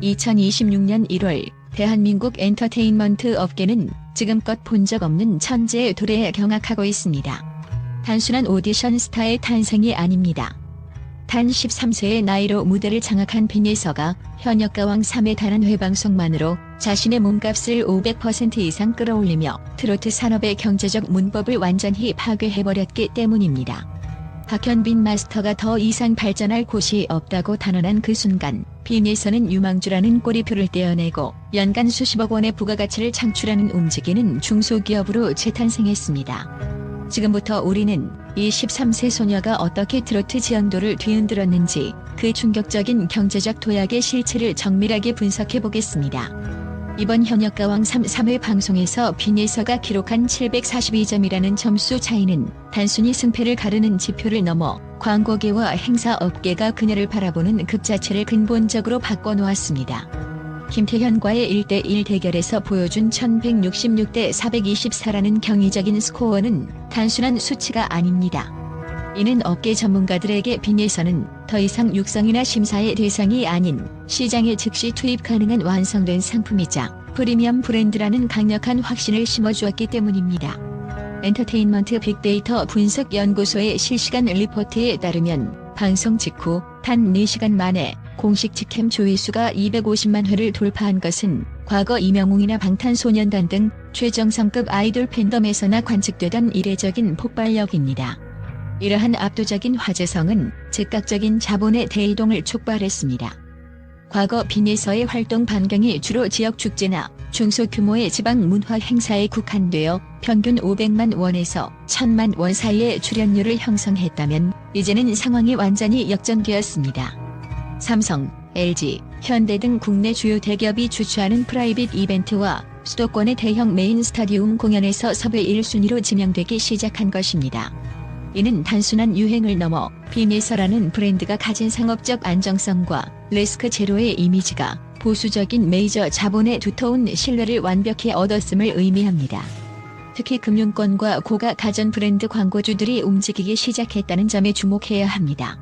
2026년 1월 대한민국 엔터테인먼트 업계는 지금껏 본 적 없는 천재의 도래에 경악하고 있습니다. 단순한 오디션 스타의 탄생이 아닙니다. 단 13세의 나이로 무대를 장악한 빈예서가 현역가왕 3회 단한 회방송만으로 자신의 몸값을 500% 이상 끌어올리며 트로트 산업의 경제적 문법을 완전히 파괴해버렸기 때문입니다. 박현빈 마스터가 더 이상 발전할 곳이 없다고 단언한 그 순간 빈예서는 유망주라는 꼬리표를 떼어내고 연간 수십억 원의 부가가치를 창출하는 움직이는 중소기업으로 재탄생했습니다. 지금부터 우리는 이 13세 소녀가 어떻게 트로트 지형도를 뒤흔들었는지 그 충격적인 경제적 도약의 실체를 정밀하게 분석해보겠습니다. 이번 현역가왕 3회 방송에서 빈예서가 기록한 742점이라는 점수 차이는 단순히 승패를 가르는 지표를 넘어 광고계와 행사업계가 그녀를 바라보는 급 자체를 근본적으로 바꿔놓았습니다. 김태현과의 1대1 대결에서 보여준 1166대 424라는 경이적인 스코어는 단순한 수치가 아닙니다. 이는 업계 전문가들에게 빈예서는 더 이상 육성이나 심사의 대상이 아닌 시장에 즉시 투입 가능한 완성된 상품이자 프리미엄 브랜드라는 강력한 확신을 심어주었기 때문입니다. 엔터테인먼트 빅데이터 분석연구소의 실시간 리포트에 따르면 방송 직후 단 4시간 만에 공식 직캠 조회수가 250만 회를 돌파한 것은 과거 이명웅이나 방탄소년단 등 최정성급 아이돌 팬덤에서나 관측되던 이례적인 폭발력입니다. 이러한 압도적인 화제성은 즉각적인 자본의 대이동을 촉발했습니다. 과거 빈예서의 활동 반경이 주로 지역 축제나 중소규모의 지방 문화 행사에 국한되어 평균 500만 원에서 1000만 원 사이의 출연료를 형성했다면 이제는 상황이 완전히 역전되었습니다. 삼성, LG, 현대 등 국내 주요 대기업이 주최하는 프라이빗 이벤트와 수도권의 대형 메인 스타디움 공연에서 섭외 1순위로 지명되기 시작한 것입니다. 이는 단순한 유행을 넘어 빈예서라는 브랜드가 가진 상업적 안정성과 리스크 제로의 이미지가 보수적인 메이저 자본의 두터운 신뢰를 완벽히 얻었음을 의미합니다. 특히 금융권과 고가 가전 브랜드 광고주들이 움직이기 시작했다는 점에 주목해야 합니다.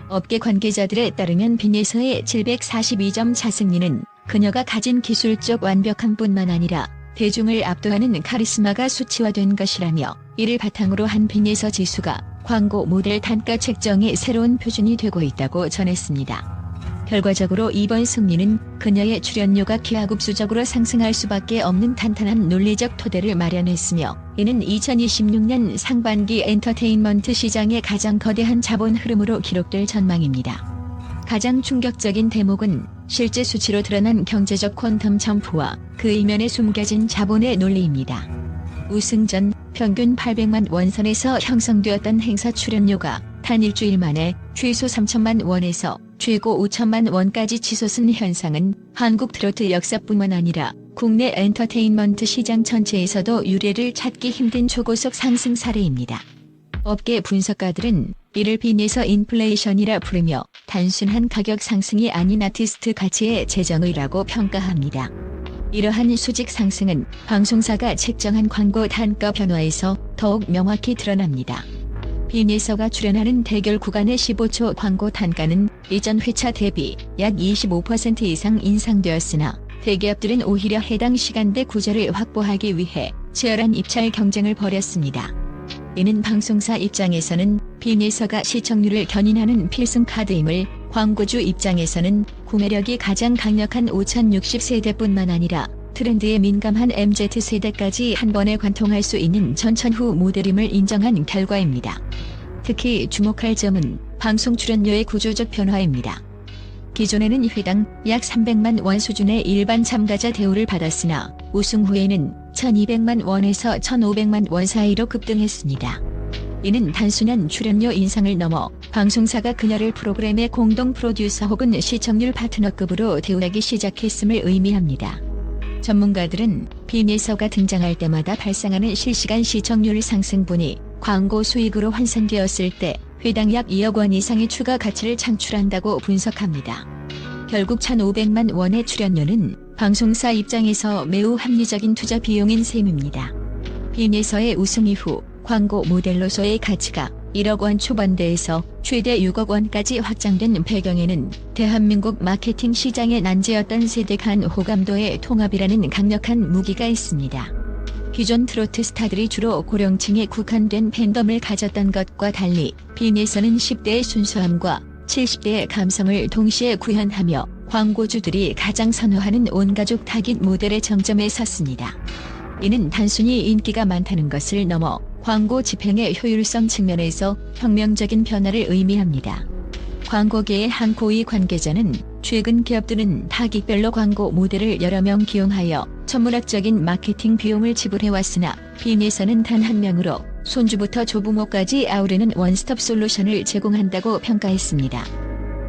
업계 관계자들에 따르면 빈예서의 742점 차승리는 그녀가 가진 기술적 완벽함뿐만 아니라 대중을 압도하는 카리스마가 수치화된 것이라며 이를 바탕으로 한 빈예서 지수가 광고 모델 단가 책정의 새로운 표준이 되고 있다고 전했습니다. 결과적으로 이번 승리는 그녀의 출연료가 기하급수적으로 상승할 수밖에 없는 탄탄한 논리적 토대를 마련했으며 이는 2026년 상반기 엔터테인먼트 시장의 가장 거대한 자본 흐름으로 기록될 전망입니다. 가장 충격적인 대목은 실제 수치로 드러난 경제적 퀀텀 점프와 그 이면에 숨겨진 자본의 논리입니다. 우승 전 평균 800만 원 선에서 형성되었던 행사 출연료가 단 일주일 만에 최소 3천만 원에서 최고 5천만 원까지 치솟은 현상은 한국 트로트 역사뿐만 아니라 국내 엔터테인먼트 시장 전체에서도 유례를 찾기 힘든 초고속 상승 사례입니다. 업계 분석가들은 이를 빈예서 인플레이션이라 부르며 단순한 가격 상승이 아닌 아티스트 가치의 재정의라고 평가합니다. 이러한 수직 상승은 방송사가 책정한 광고 단가 변화에서 더욱 명확히 드러납니다. 빈예서가 출연하는 대결 구간의 15초 광고 단가는 이전 회차 대비 약 25% 이상 인상되었으나 대기업들은 오히려 해당 시간대 구조를 확보하기 위해 치열한 입찰 경쟁을 벌였습니다. 이는 방송사 입장에서는 빈예서가 시청률을 견인하는 필승 카드임을 광고주 입장에서는 구매력이 가장 강력한 5060세대뿐만 아니라 트렌드에 민감한 MZ세대까지 한 번에 관통할 수 있는 전천후 모델임을 인정한 결과입니다. 특히 주목할 점은 방송 출연료의 구조적 변화입니다. 기존에는 회당 약 300만 원 수준의 일반 참가자 대우를 받았으나 우승 후에는 1200만 원에서 1500만 원 사이로 급등했습니다. 이는 단순한 출연료 인상을 넘어 방송사가 그녀를 프로그램의 공동 프로듀서 혹은 시청률 파트너급으로 대우하기 시작했음을 의미합니다. 전문가들은 빈예서가 등장할 때마다 발생하는 실시간 시청률 상승분이 광고 수익으로 환산되었을 때 회당 약 2억 원 이상의 추가 가치를 창출한다고 분석합니다. 결국 1,500만 원의 출연료는 방송사 입장에서 매우 합리적인 투자 비용인 셈입니다. 빈예서의 우승 이후 광고 모델로서의 가치가 1억 원 초반대에서 최대 6억 원까지 확장된 배경에는 대한민국 마케팅 시장의 난제였던 세대 간 호감도의 통합이라는 강력한 무기가 있습니다. 기존 트로트 스타들이 주로 고령층에 국한된 팬덤을 가졌던 것과 달리 빈에서는 10대의 순수함과 70대의 감성을 동시에 구현하며 광고주들이 가장 선호하는 온가족 타깃 모델의 정점에 섰습니다. 이는 단순히 인기가 많다는 것을 넘어 광고 집행의 효율성 측면에서 혁명적인 변화를 의미합니다. 광고계의 한 고위 관계자는 최근 기업들은 타깃별로 광고 모델을 여러 명 기용하여 천문학적인 마케팅 비용을 지불해왔으나 빈에서는 단 한 명으로 손주부터 조부모까지 아우르는 원스톱 솔루션을 제공한다고 평가했습니다.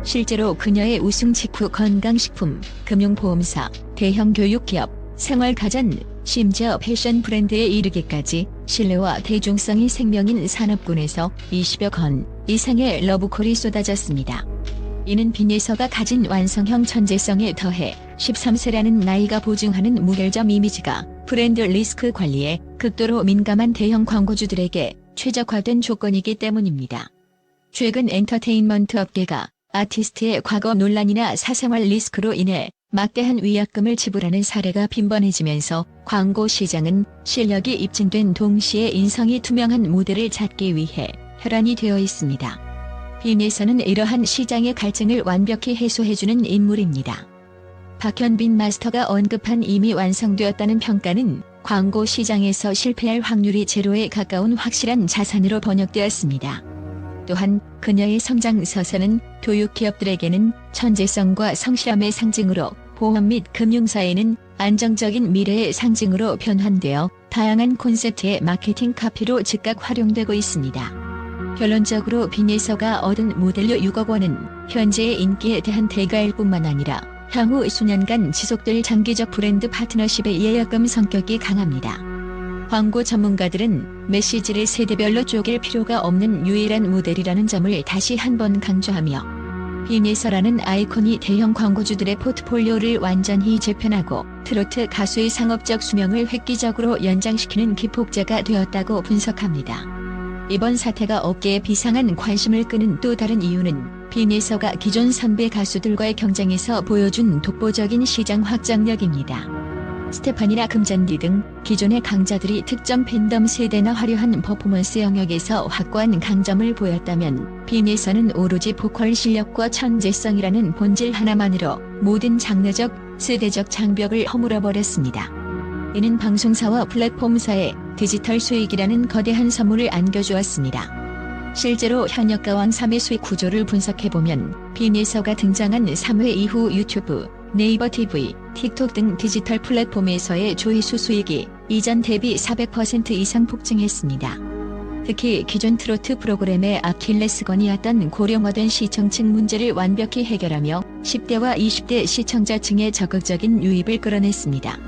실제로 그녀의 우승 직후 건강식품, 금융보험사, 대형 교육기업, 생활가전, 심지어 패션 브랜드에 이르기까지 신뢰와 대중성이 생명인 산업군에서 20여 건 이상의 러브콜이 쏟아졌습니다. 이는 빈에서가 가진 완성형 천재성에 더해 13세라는 나이가 보증하는 무결점 이미지가 브랜드 리스크 관리에 극도로 민감한 대형 광고주들에게 최적화된 조건이기 때문입니다. 최근 엔터테인먼트 업계가 아티스트의 과거 논란이나 사생활 리스크로 인해 막대한 위약금을 지불하는 사례가 빈번해지면서 광고 시장은 실력이 입증된 동시에 인성이 투명한 모델을 찾기 위해 혈안이 되어 있습니다. 빈에서는 이러한 시장의 갈증을 완벽히 해소해주는 인물입니다. 박현빈 마스터가 언급한 이미 완성되었다는 평가는 광고 시장에서 실패할 확률이 제로에 가까운 확실한 자산으로 번역되었습니다. 또한 그녀의 성장 서사는 교육기업들에게는 천재성과 성실함의 상징으로 보험 및 금융사에는 안정적인 미래의 상징으로 변환되어 다양한 콘셉트의 마케팅 카피로 즉각 활용되고 있습니다. 결론적으로 빈에서가 얻은 모델료 6억 원은 현재의 인기에 대한 대가일 뿐만 아니라 향후 수년간 지속될 장기적 브랜드 파트너십의 예약금 성격이 강합니다. 광고 전문가들은 메시지를 세대별로 쪼갤 필요가 없는 유일한 모델이라는 점을 다시 한번 강조하며 빈에서라는 아이콘이 대형 광고주들의 포트폴리오를 완전히 재편하고 트로트 가수의 상업적 수명을 획기적으로 연장시키는 기폭제가 되었다고 분석합니다. 이번 사태가 업계에 비상한 관심을 끄는 또 다른 이유는 빈에서가 기존 선배 가수들과의 경쟁에서 보여준 독보적인 시장 확장력입니다. 스테판이나 금잔디 등 기존의 강자들이 특정 팬덤 세대나 화려한 퍼포먼스 영역에서 확고한 강점을 보였다면 빈에서는 오로지 보컬 실력과 천재성이라는 본질 하나만으로 모든 장르적, 세대적 장벽을 허물어버렸습니다. 이는 방송사와 플랫폼사의 디지털 수익이라는 거대한 선물을 안겨주었습니다. 실제로 현역가왕 3회 수익 구조를 분석해보면 빈에서가 등장한 3회 이후 유튜브, 네이버 TV, 틱톡 등 디지털 플랫폼에서의 조회수 수익이 이전 대비 400% 이상 폭증했습니다. 특히 기존 트로트 프로그램의 아킬레스건이었던 고령화된 시청층 문제를 완벽히 해결하며 10대와 20대 시청자층의 적극적인 유입을 끌어냈습니다.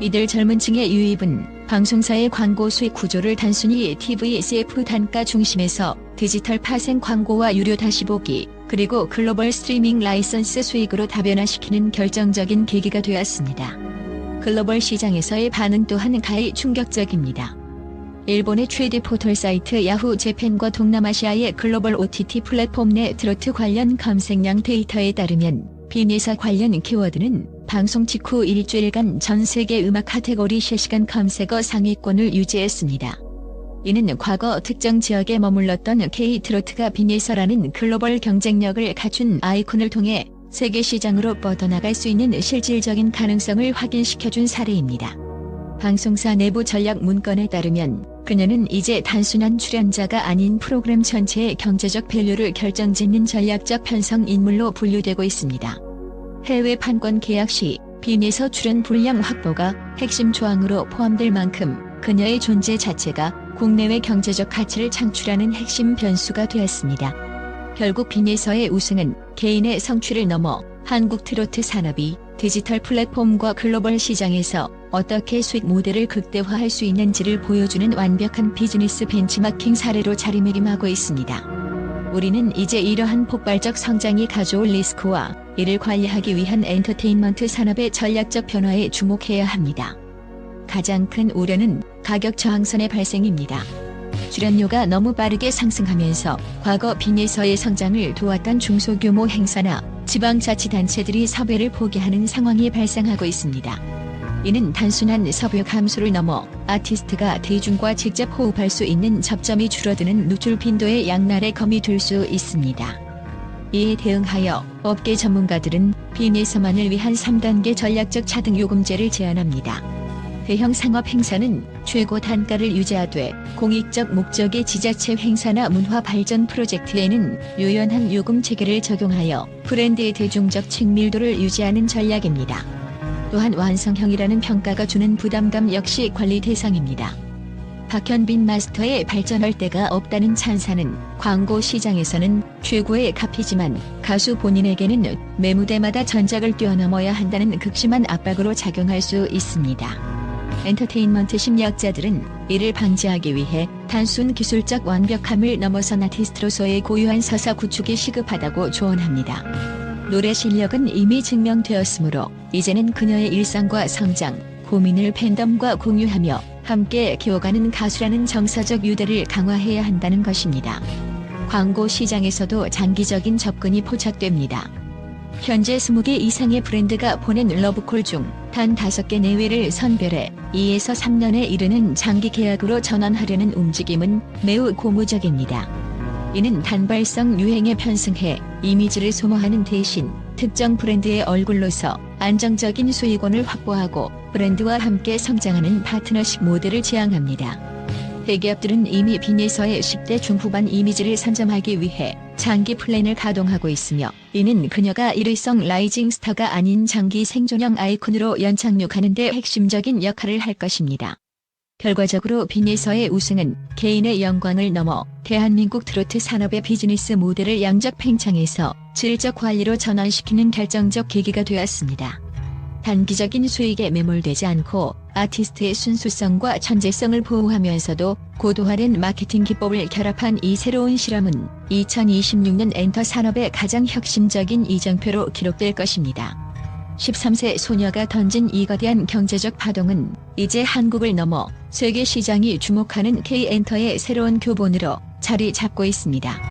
이들 젊은 층의 유입은 방송사의 광고 수익 구조를 단순히 TVCF 단가 중심에서 디지털 파생 광고와 유료 다시 보기, 그리고 글로벌 스트리밍 라이선스 수익으로 다변화시키는 결정적인 계기가 되었습니다. 글로벌 시장에서의 반응 또한 가히 충격적입니다. 일본의 최대 포털 사이트 야후 재팬과 동남아시아의 글로벌 OTT 플랫폼 내 트로트 관련 검색량 데이터에 따르면 빈에서 관련 키워드는 방송 직후 일주일간 전 세계 음악 카테고리 실시간 검색어 상위권을 유지했습니다. 이는 과거 특정 지역에 머물렀던 K-트로트가 빈에서라는 글로벌 경쟁력을 갖춘 아이콘을 통해 세계 시장으로 뻗어나갈 수 있는 실질적인 가능성을 확인시켜준 사례입니다. 방송사 내부 전략 문건에 따르면 그녀는 이제 단순한 출연자가 아닌 프로그램 전체의 경제적 밸류를 결정짓는 전략적 편성 인물로 분류되고 있습니다. 해외 판권 계약 시 빈에서 출연 분량 확보가 핵심 조항으로 포함될 만큼 그녀의 존재 자체가 국내외 경제적 가치를 창출하는 핵심 변수가 되었습니다. 결국 빈에서의 우승은 개인의 성취를 넘어 한국 트로트 산업이 디지털 플랫폼과 글로벌 시장에서 어떻게 수익 모델을 극대화할 수 있는지를 보여주는 완벽한 비즈니스 벤치마킹 사례로 자리매김하고 있습니다. 우리는 이제 이러한 폭발적 성장이 가져올 리스크와 이를 관리하기 위한 엔터테인먼트 산업의 전략적 변화에 주목해야 합니다. 가장 큰 우려는 가격 저항선의 발생입니다. 출연료가 너무 빠르게 상승하면서 과거 빈에서의 성장을 도왔던 중소규모 행사나 지방자치단체들이 섭외를 포기하는 상황이 발생하고 있습니다. 이는 단순한 섭외 감소를 넘어 아티스트가 대중과 직접 호흡할 수 있는 접점이 줄어드는 노출 빈도의 양날의 검이 될 수 있습니다. 이에 대응하여 업계 전문가들은 빈에서만을 위한 3단계 전략적 차등 요금제를 제안합니다. 대형 상업 행사는 최고 단가를 유지하되 공익적 목적의 지자체 행사나 문화 발전 프로젝트에는 유연한 요금 체계를 적용하여 브랜드의 대중적 친밀도를 유지하는 전략입니다. 또한 완성형이라는 평가가 주는 부담감 역시 관리 대상입니다. 박현빈 마스터의 발전할 데가 없다는 찬사는 광고 시장에서는 최고의 값이지만 가수 본인에게는 매 무대마다 전작을 뛰어넘어야 한다는 극심한 압박으로 작용할 수 있습니다. 엔터테인먼트 심리학자들은 이를 방지하기 위해 단순 기술적 완벽함을 넘어선 아티스트로서의 고유한 서사 구축이 시급하다고 조언합니다. 노래 실력은 이미 증명되었으므로 이제는 그녀의 일상과 성장, 고민을 팬덤과 공유하며 함께 키워가는 가수라는 정서적 유대를 강화해야 한다는 것입니다. 광고 시장에서도 장기적인 접근이 포착됩니다. 현재 20개 이상의 브랜드가 보낸 러브콜 중 단 5개 내외를 선별해 2에서 3년에 이르는 장기 계약으로 전환하려는 움직임은 매우 고무적입니다. 이는 단발성 유행에 편승해 이미지를 소모하는 대신 특정 브랜드의 얼굴로서 안정적인 수익원을 확보하고 브랜드와 함께 성장하는 파트너십 모델을 지향합니다. 대기업들은 이미 빈에서의 10대 중후반 이미지를 선점하기 위해 장기 플랜을 가동하고 있으며 이는 그녀가 일회성 라이징 스타가 아닌 장기 생존형 아이콘으로 연착륙하는 데 핵심적인 역할을 할 것입니다. 결과적으로 빈에서의 우승은 개인의 영광을 넘어 대한민국 트로트 산업의 비즈니스 모델을 양적 팽창해서 질적 관리로 전환시키는 결정적 계기가 되었습니다. 단기적인 수익에 매몰되지 않고 아티스트의 순수성과 천재성을 보호하면서도 고도화된 마케팅 기법을 결합한 이 새로운 실험은 2026년 엔터 산업의 가장 혁신적인 이정표로 기록될 것입니다. 13세 소녀가 던진 이 거대한 경제적 파동은 이제 한국을 넘어 세계 시장이 주목하는 K-엔터의 새로운 교본으로 자리 잡고 있습니다.